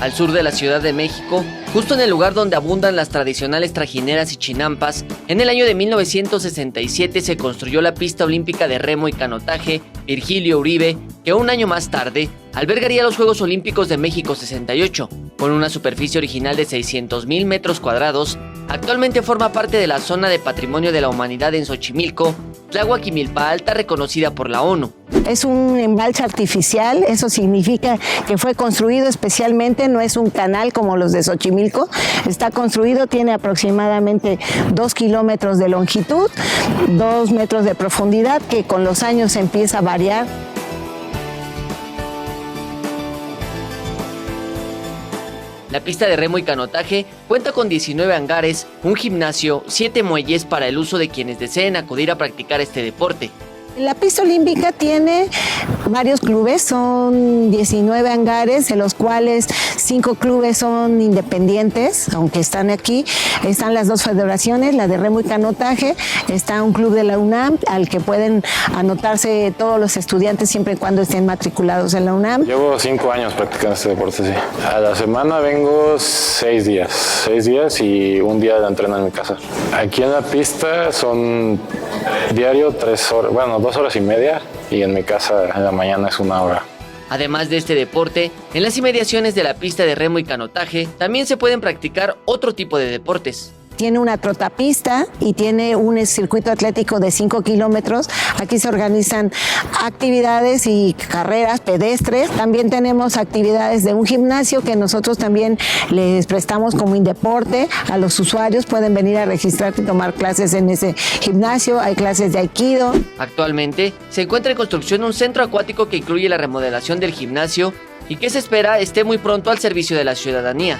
al sur de la Ciudad de México, justo en el lugar donde abundan las tradicionales trajineras y chinampas. En el año de 1967 se construyó la pista olímpica de remo y canotaje Virgilio Uribe, que un año más tarde albergaría los Juegos Olímpicos de México 68, con una superficie original de 600,000 metros cuadrados. Actualmente forma parte de la zona de Patrimonio de la Humanidad en Xochimilco, Tláhuac y Milpa Alta, reconocida por la ONU. Es un embalse artificial, eso significa que fue construido especialmente, no es un canal como los de Xochimilco. Está construido, tiene aproximadamente 2 kilómetros de longitud, 2 metros de profundidad, que con los años empieza a variar. La pista de remo y canotaje cuenta con 19 hangares, un gimnasio, 7 muelles para el uso de quienes deseen acudir a practicar este deporte. La pista olímpica tiene varios clubes, son 19 hangares, de los cuales 5 clubes son independientes, aunque están aquí. Están las 2 federaciones, la de remo y canotaje, está un club de la UNAM al que pueden anotarse todos los estudiantes siempre y cuando estén matriculados en la UNAM. Llevo 5 años practicando este deporte, sí. A la semana vengo 6 días y un día de entreno en mi casa. Aquí en la pista son diario 3 horas, bueno, 2 horas y media, y en mi casa en la mañana es 1 hora. Además de este deporte, en las inmediaciones de la pista de remo y canotaje también se pueden practicar otro tipo de deportes. Tiene una trotapista y tiene un circuito atlético de 5 kilómetros. Aquí se organizan actividades y carreras pedestres. También tenemos actividades de un gimnasio que nosotros también les prestamos como Indeporte a los usuarios. Pueden venir a registrarse y tomar clases en ese gimnasio. Hay clases de aikido. Actualmente se encuentra en construcción un centro acuático que incluye la remodelación del gimnasio y que se espera esté muy pronto al servicio de la ciudadanía.